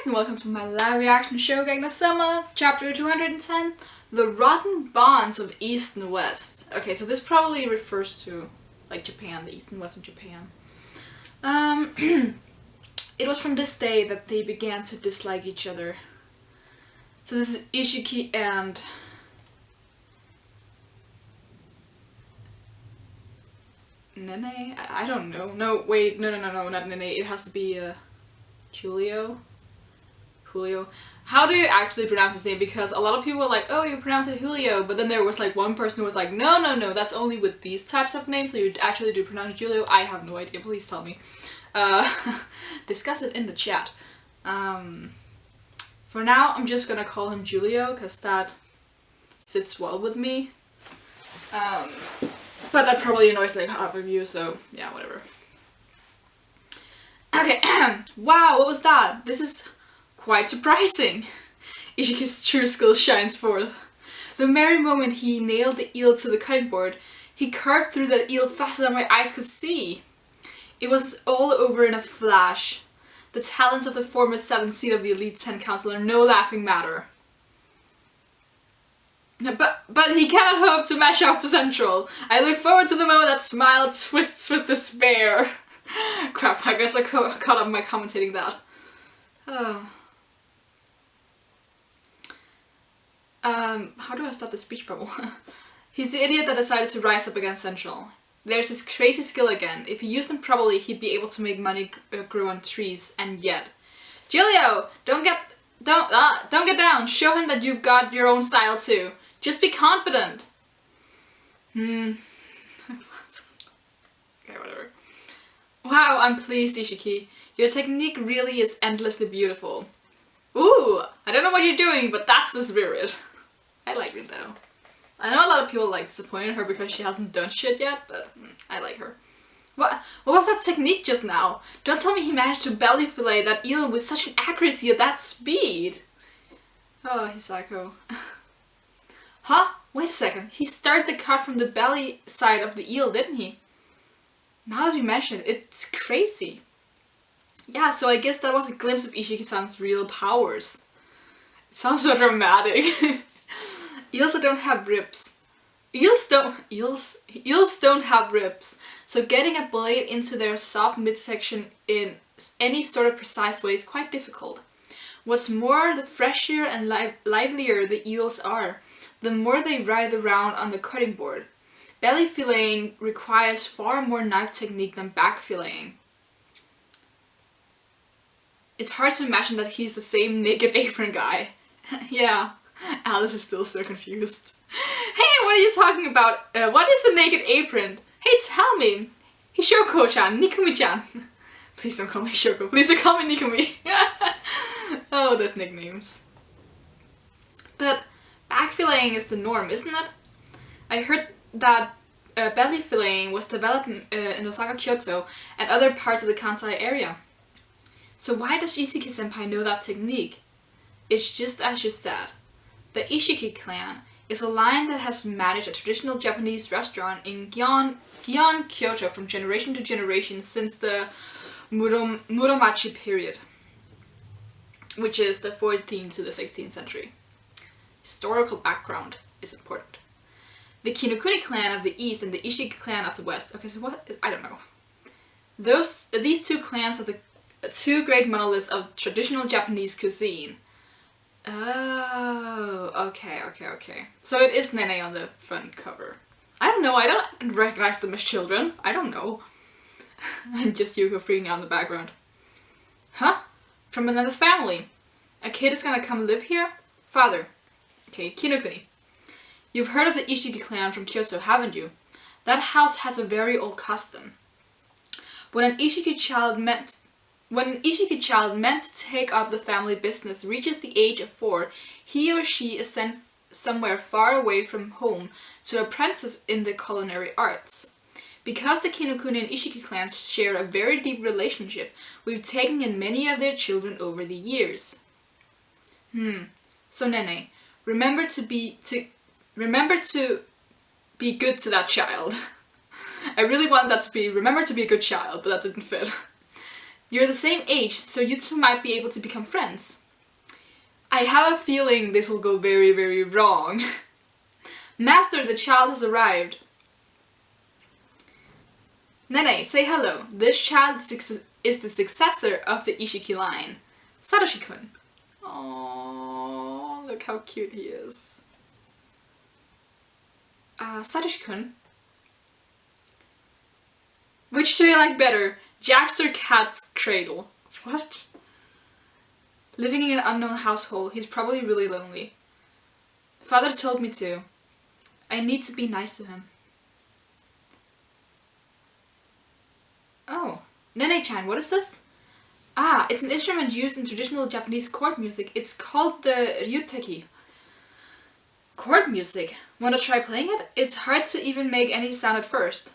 and welcome to my live reaction Shokugeki no Soma, chapter 210, The Rotten Bonds of East and West. Okay, so this probably refers to, like, Japan, the East and West of Japan. It was from this day that they began to dislike each other. So this is Isshiki and... Nene? I don't know. No, wait, no, not Nene. It has to be, Julio? How do you actually pronounce his name? Because a lot of people were like, oh, you pronounce it Julio, but then there was like one person who was like, no, that's only with these types of names, so you actually do pronounce it Julio. I have no idea, please tell me. Discuss it in the chat. For now, I'm just gonna call him Julio, because that sits well with me. But that probably annoys like half of you, so yeah, whatever. Okay, wow, what was that? This is quite surprising. Isshiki's true skill shines forth. The very moment he nailed the eel to the cutting board, he carved through that eel faster than my eyes could see. It was all over in a flash. The talents of the former 7th seed of the Elite 10 Council are no laughing matter. But he cannot hope to match up to Central. I look forward to the moment that smile twists with despair. Crap, I guess I caught up my commentating that. Oh. How do I start the speech bubble? He's the idiot that decided to rise up against Central. There's his crazy skill again. If he used them properly, he'd be able to make money grow on trees, and yet. Julio! Don't get down! Show him that you've got your own style too. Just be confident! Okay, whatever. Wow, I'm pleased, Isshiki. Your technique really is endlessly beautiful. Ooh! I don't know what you're doing, but that's the spirit. I like it though. I know a lot of people like disappointed her because she hasn't done shit yet, but I like her. What was that technique just now? Don't tell me he managed to belly fillet that eel with such an accuracy at that speed. Oh, he's psycho. Huh? Wait a second. He started the cut from the belly side of the eel, didn't he? Now that you mention it, it's crazy. Yeah, so I guess that was a glimpse of Ishiki-san's real powers. It sounds so dramatic. Eels that don't have ribs. Eels don't have ribs. So getting a blade into their soft midsection in any sort of precise way is quite difficult. What's more, the fresher and livelier the eels are, the more they writhe around on the cutting board. Belly filleting requires far more knife technique than back filleting. It's hard to imagine that he's the same naked apron guy. Yeah, Alice is still so confused. Hey, what are you talking about? What is the naked apron? Hey, tell me! Hishoko-chan, Nikumi-chan. Please don't call me Shoko. Please don't call me Nikumi. Oh, those nicknames. But back filleting is the norm, isn't it? I heard that belly filleting was developed in Osaka, Kyoto, and other parts of the Kansai area. So why does Isshiki-senpai know that technique? It's just as you said. The Isshiki clan is a line that has managed a traditional Japanese restaurant in Gion, Kyoto from generation to generation since the Muromachi period, which is the 14th to the 16th century. Historical background is important. The Kinokuni clan of the east and the Isshiki clan of the west. Okay, so what? I don't know. These two clans are the two great monoliths of traditional Japanese cuisine. Oh, okay. So it is Nene on the front cover. I don't know, I don't recognize them as children. I don't know. And just Yuko freaking out in the background. Huh? From another family. A kid is gonna come live here? Father. Okay, Kinokuni. You've heard of the Isshiki clan from Kyoto, haven't you? That house has a very old custom. When an Isshiki child meant to take up the family business reaches the age of 4, he or she is sent somewhere far away from home to apprentice in the culinary arts. Because the Kinokuni and Isshiki clans share a very deep relationship, we've taken in many of their children over the years. So Nene, remember to be good to that child. I really want that to be remember to be a good child, but that didn't fit. You're the same age, so you two might be able to become friends. I have a feeling this will go very, very wrong. Master, the child has arrived. Nene, say hello. This child is the successor of the Isshiki line. Satoshi-kun. Oh, look how cute he is. Satoshi-kun. Which do you like better? Jack's or Cat's cradle? What? Living in an unknown household, he's probably really lonely. Father told me to. I need to be nice to him. Oh, Nene-chan, what is this? Ah, it's an instrument used in traditional Japanese court music. It's called the ryuteki. Court music? Wanna try playing it? It's hard to even make any sound at first.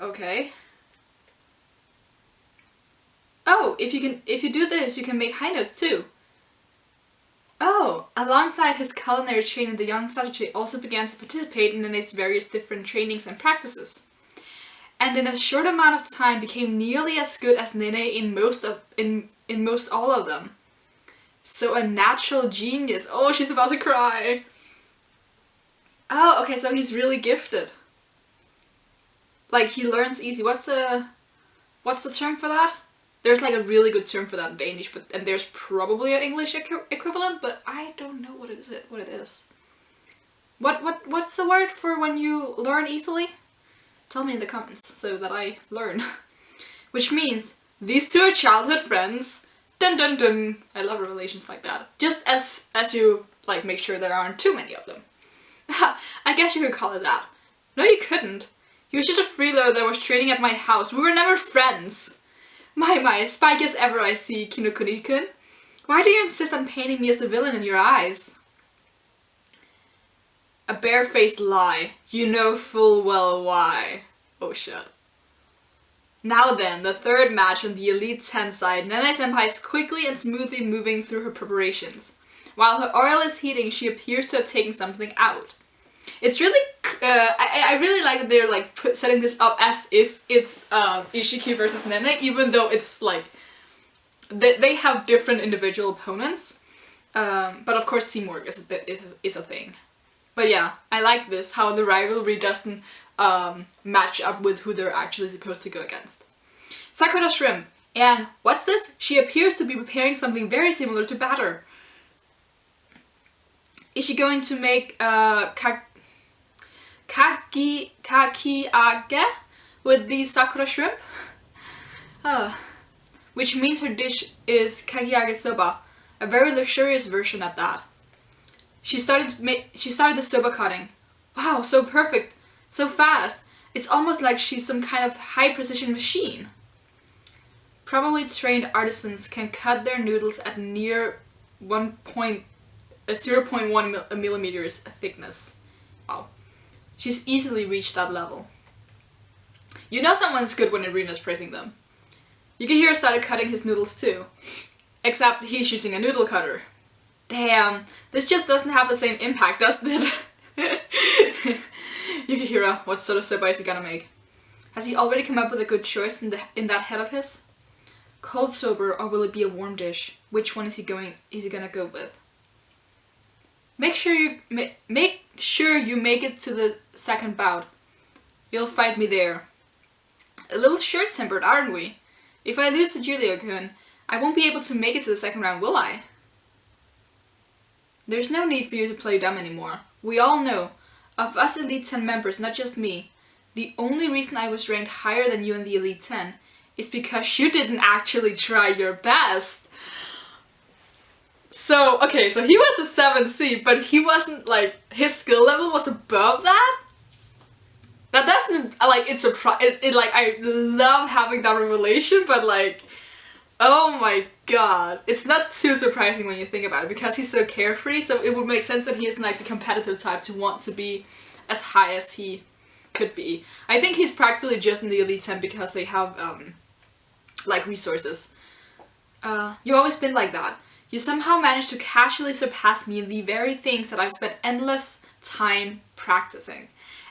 Okay. Oh, if you do this, you can make high notes too. Oh, alongside his culinary training, the young Satoshi also began to participate in Nene's various different trainings and practices. And in a short amount of time became nearly as good as Nene in most all of them. So a natural genius. Oh, she's about to cry. Oh, okay, so he's really gifted. Like, he learns easy. What's the term for that? There's like a really good term for that in Danish, and there's probably an English equivalent, but I don't know what it is. What's the word for when you learn easily? Tell me in the comments so that I learn. Which means these two are childhood friends. Dun dun dun. I love relations like that. Just as you like make sure there aren't too many of them. I guess you could call it that. No, you couldn't. He was just a freeloader that was training at my house. We were never friends. My, spike as ever I see, Kinokuni-kun. Why do you insist on painting me as the villain in your eyes? A barefaced lie. You know full well why. Oh shit. Now then, the third match on the Elite 10 side, Nene-senpai is quickly and smoothly moving through her preparations. While her oil is heating, she appears to have taken something out. It's really, I really like that they're like setting this up as if it's Isshiki versus Nene, even though it's like, they have different individual opponents. But of course teamwork is a thing. But yeah, I like this, how the rivalry doesn't match up with who they're actually supposed to go against. Sakura Shrimp. And what's this? She appears to be preparing something very similar to batter. Is she going to make kakiage with the Sakura shrimp? Which means her dish is kakiage soba, a very luxurious version at that. She started the soba cutting. Wow, so perfect, so fast. It's almost like she's some kind of high precision machine. Probably trained artisans can cut their noodles at near 0.1 millimeters thickness. Wow. She's easily reached that level. You know someone's good when Irina's praising them. Yukihiro started cutting his noodles too. Except he's using a noodle cutter. Damn, this just doesn't have the same impact, does it? Yukihiro, what sort of soba is he gonna make? Has he already come up with a good choice in that head of his? Cold soba, or will it be a warm dish? Which one is he gonna go with? Make sure you make it to the second bout. You'll fight me there. A little short-tempered, aren't we? If I lose to Julio-kun, I won't be able to make it to the second round, will I? There's no need for you to play dumb anymore. We all know, of us Elite 10 members, not just me, the only reason I was ranked higher than you in the Elite 10 is because you didn't actually try your best. So, okay, so he was the 7th seed, but he wasn't, like, his skill level was above that? That doesn't, like, like, I love having that revelation, but, like, oh my god. It's not too surprising when you think about it, because he's so carefree, so it would make sense that he isn't, like, the competitive type to want to be as high as he could be. I think he's practically just in the Elite 10 because they have, like, resources. You've always been like that. You somehow managed to casually surpass me in the very things that I've spent endless time practicing.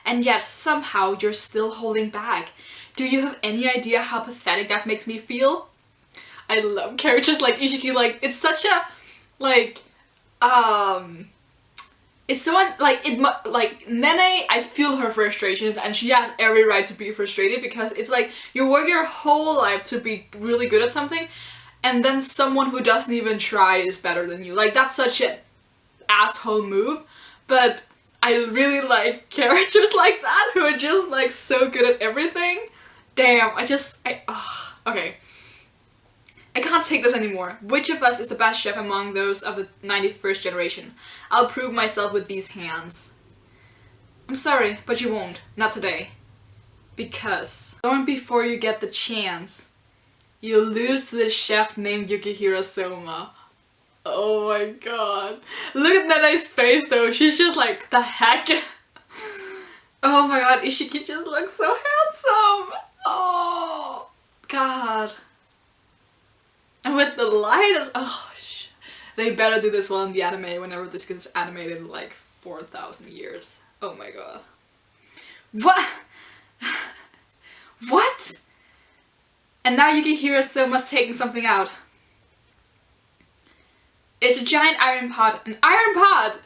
and yet somehow you're still holding back. Do you have any idea how pathetic that makes me feel? I love characters like Isshiki. Like, it's such a, like, it's so like Nene, I feel her frustrations, and she has every right to be frustrated, because it's like you work your whole life to be really good at something, and then someone who doesn't even try is better than you. Like, that's such an asshole move. But I really like characters like that who are just like so good at everything. Damn, okay. I can't take this anymore. Which of us is the best chef among those of the 91st generation? I'll prove myself with these hands. I'm sorry, but you won't. Not today. Because don't before you get the chance. You'll lose to the chef named Yukihiro Soma. Oh my god. Look at Nene's face though. She's just like, the heck? Oh my god, Isshiki just looks so handsome. Oh god. And with the light, they better do this well in the anime whenever this gets animated in like 4,000 years. Oh my god. What? What? And now Yukihiro Soma's taking something out. It's a giant iron pot. An iron pot!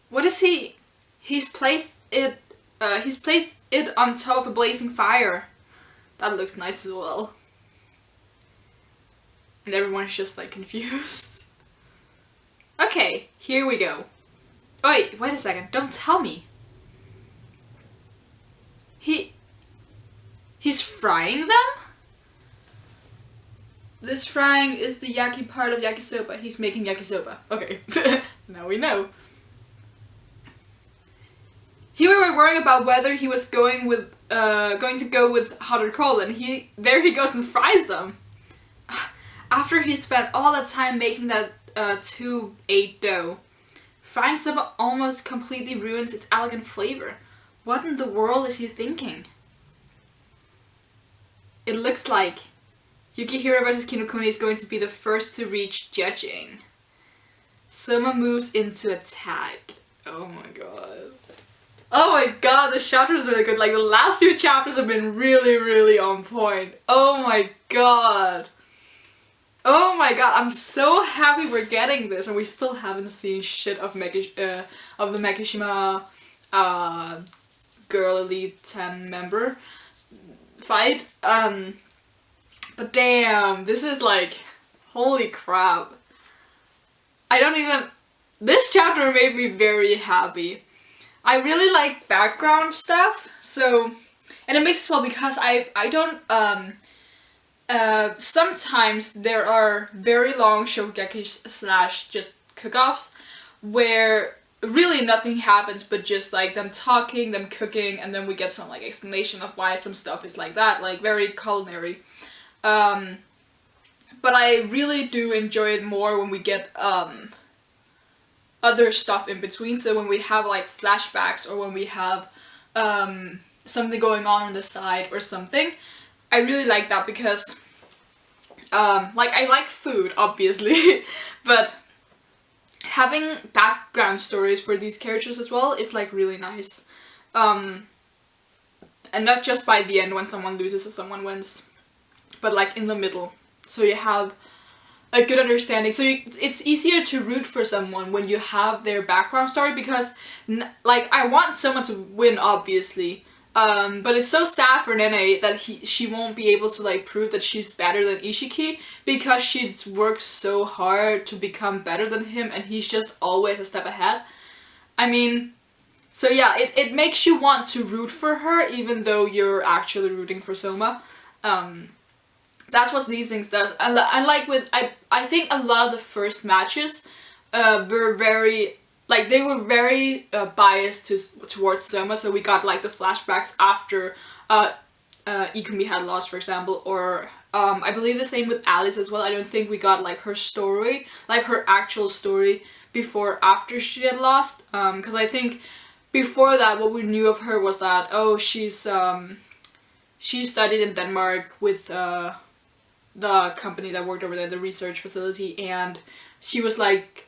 What is he? He's placed it on top of a blazing fire. That looks nice as well. And everyone's just like confused. Okay, here we go. Oh, wait a second, don't tell me. He's frying them? This frying is the yaki part of yakisoba. He's making yakisoba. Okay, now we know. Here we were worrying about whether he was going to go with hot or cold, and there he goes and fries them. After he spent all that time making that 2-8 dough, frying soba almost completely ruins its elegant flavor. What in the world is he thinking? It looks like Yukihiro vs Kinokuni is going to be the first to reach judging. Soma moves into attack. Oh my god. Oh my god, this chapter is really good. Like, the last few chapters have been really, really on point. Oh my god. Oh my god, I'm so happy we're getting this, and we still haven't seen shit of the Makishima Girl Elite 10 member fight. But damn, this is like, holy crap. This chapter made me very happy. I really like background stuff, so, and it makes it well because I don't, sometimes there are very long Shokugeki / just cook-offs where really nothing happens but just like them talking, them cooking, and then we get some like explanation of why some stuff is like that, like very culinary. But I really do enjoy it more when we get other stuff in between, so when we have like flashbacks or when we have something going on the side or something. I really like that because like, I like food obviously, but having background stories for these characters as well is like really nice. And not just by the end when someone loses or someone wins, but like in the middle. So you have a good understanding. So it's easier to root for someone when you have their background story, because like, I want someone to win obviously. But it's so sad for Nene that she won't be able to like prove that she's better than Isshiki, because she's worked so hard to become better than him and he's just always a step ahead. I mean, so yeah, it makes you want to root for her even though you're actually rooting for Soma. That's what these things does. And like with, I think a lot of the first matches were very, like, they were very biased towards Soma, so we got like the flashbacks after Ikumi had lost, for example, or I believe the same with Alice as well. I don't think we got like her story, like her actual story before after she had lost, because I think before that what we knew of her was that, oh, she studied in Denmark with the company that worked over there, the research facility, and she was like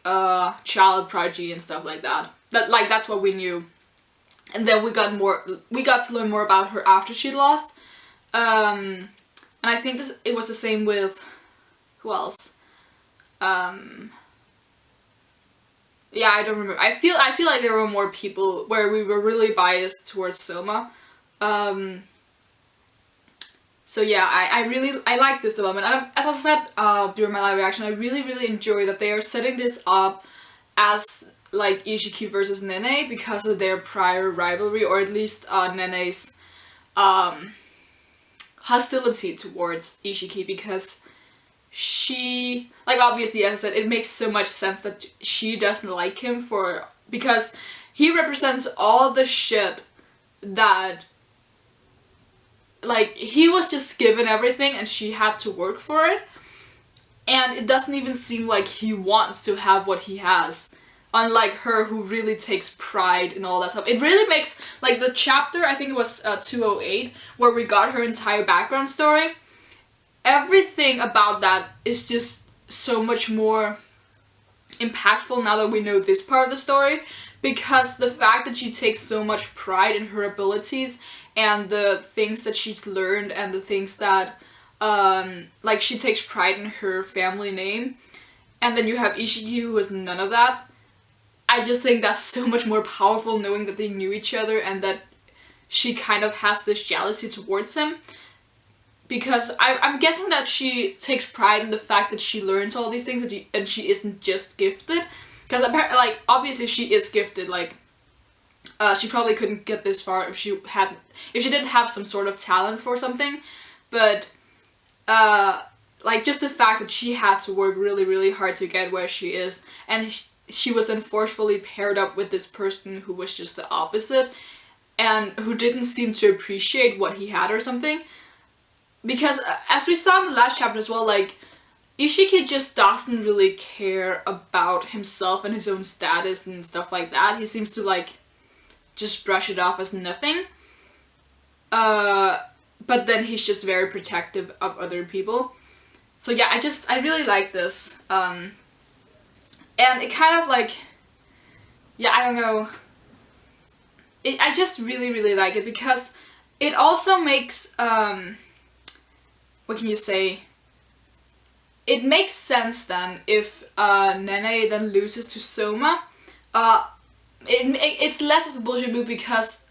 child prodigy and stuff like that. That's what we knew. And then we got to learn more about her after she lost. And I think it was the same with, who else? Yeah, I don't remember. I feel like there were more people where we were really biased towards Soma. So yeah, I like this development. And as I said during my live reaction, I really enjoy that they are setting this up as like Isshiki versus Nene because of their prior rivalry, or at least Nene's hostility towards Isshiki, because she, like, obviously, as I said, it makes so much sense that she doesn't like him because he represents all the shit that, like, he was just given everything and she had to work for it, and it doesn't even seem like he wants to have what he has, unlike her, who really takes pride in all that stuff. It really makes, like, the chapter, I think it was 208, where we got her entire background story, everything about that is just so much more impactful now that we know this part of the story, because the fact that she takes so much pride in her abilities and the things that she's learned and the things that, like, she takes pride in her family name, and then you have Isshiki who has none of that. I just think that's so much more powerful, knowing that they knew each other and that she kind of has this jealousy towards him. Because I'm guessing that she takes pride in the fact that she learns all these things and she isn't just gifted. Because apparently, like, obviously she is gifted, like, she probably couldn't get this far if she didn't have some sort of talent for something. But, like, just the fact that she had to work really hard to get where she is, and she was then forcefully paired up with this person who was just the opposite, and who didn't seem to appreciate what he had or something. Because, as we saw in the last chapter as well, like, Isshiki just doesn't really care about himself and his own status and stuff like that. He seems to, like, just brush it off as nothing. But then he's just very protective of other people. So yeah, I really like this. And it kind of, like, yeah, I don't know. I just really like it because it also makes, what can you say? It makes sense then if Nene then loses to Soma. It's less of a bullshit move because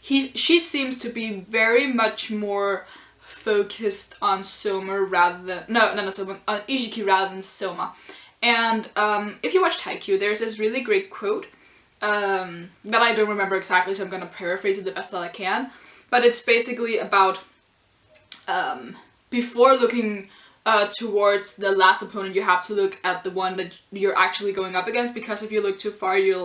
she seems to be very much more focused on Soma rather than not Soma, on Isshiki rather than Soma. And if you watch Haikyuu, there's this really great quote that I don't remember exactly, so I'm gonna paraphrase it the best that I can. But it's basically about before looking towards the last opponent, you have to look at the one that you're actually going up against, because if you look too far, you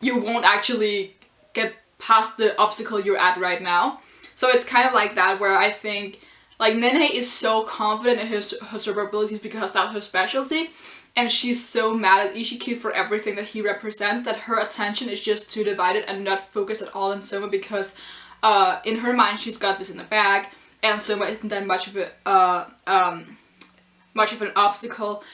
won't actually get past the obstacle you're at right now. So it's kind of like that, where I think, like, Nene is so confident in her super abilities because that's her specialty, and she's so mad at Isshiki for everything that he represents that her attention is just too divided and not focused at all on Soma, because in her mind she's got this in the bag, and Soma isn't that much of an obstacle,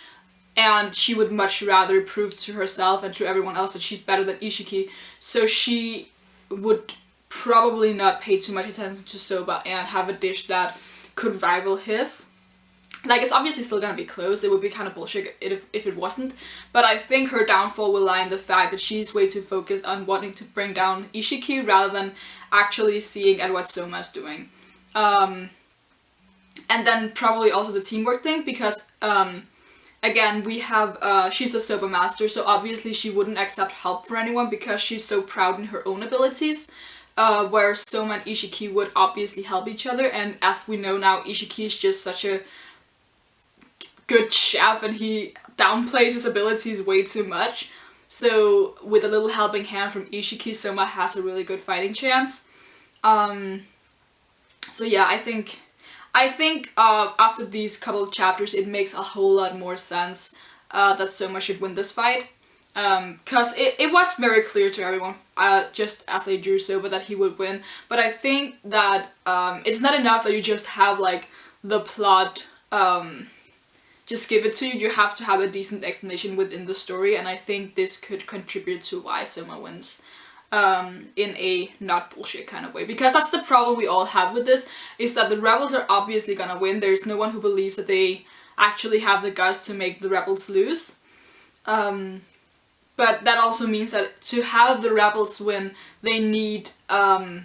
and she would much rather prove to herself and to everyone else that she's better than Isshiki, so she would probably not pay too much attention to Soma and have a dish that could rival his. Like, it's obviously still gonna be close, it would be kind of bullshit if it wasn't, but I think her downfall will lie in the fact that she's way too focused on wanting to bring down Isshiki rather than actually seeing at what Soma is doing. And then probably also the teamwork thing, because again, we have she's the Soba master, so obviously she wouldn't accept help for anyone because she's so proud in her own abilities, where Soma and Isshiki would obviously help each other, and as we know now, Isshiki is just such a good chef and he downplays his abilities way too much. So with a little helping hand from Isshiki, Soma has a really good fighting chance. So yeah, I think after these couple of chapters it makes a whole lot more sense that Soma should win this fight. Because it was very clear to everyone, just as they drew Soma, that he would win. But I think that it's not enough that you just have, like, the plot just give it to you. You have to have a decent explanation within the story, and I think this could contribute to why Soma wins. in a not bullshit kind of way. Because that's the problem we all have with this, is that the rebels are obviously gonna win. There's no one who believes that they actually have the guts to make the rebels lose. But that also means that to have the rebels win, they need a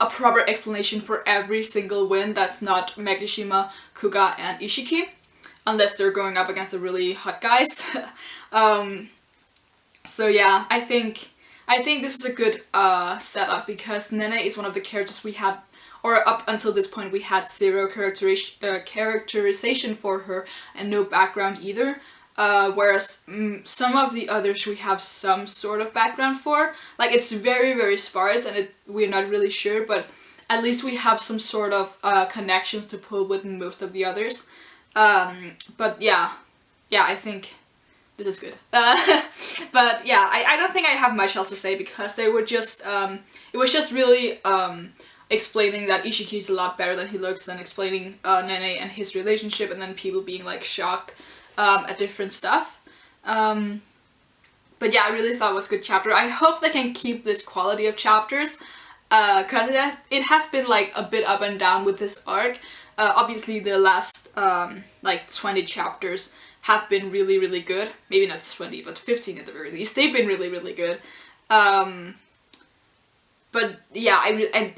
proper explanation for every single win that's not Megashima, Kuga, and Isshiki. Unless they're going up against the really hot guys. So yeah, I think this is a good setup, because Nene is one of the characters we had, or up until this point we had zero characterization for her and no background either. Whereas some of the others we have some sort of background for. Like, it's very, very sparse and we're not really sure, but at least we have some sort of connections to pull with most of the others. But yeah, I think this is good. But yeah, I don't think I have much else to say, because they were just, it was just really explaining that Isshiki is a lot better than he looks, then explaining Nene and his relationship, and then people being like shocked at different stuff. But yeah, I really thought it was a good chapter. I hope they can keep this quality of chapters, because it has been like a bit up and down with this arc. Obviously the last like 20 chapters have been really, really good. Maybe not 20, but 15 at the very least. They've been really, really good. But yeah,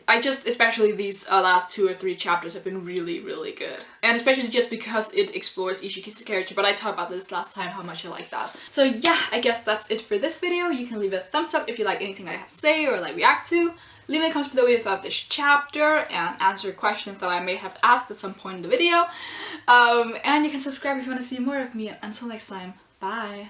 I just, especially these last 2 or 3 chapters have been really, really good. And especially just because it explores Isshiki's character, but I talked about this last time, how much I like that. So yeah, I guess that's it for this video. You can leave a thumbs up if you like anything I have to say or like react to. Leave in the comments below what you thought of this chapter and answer questions that I may have asked at some point in the video. And you can subscribe if you want to see more of me. Until next time, bye!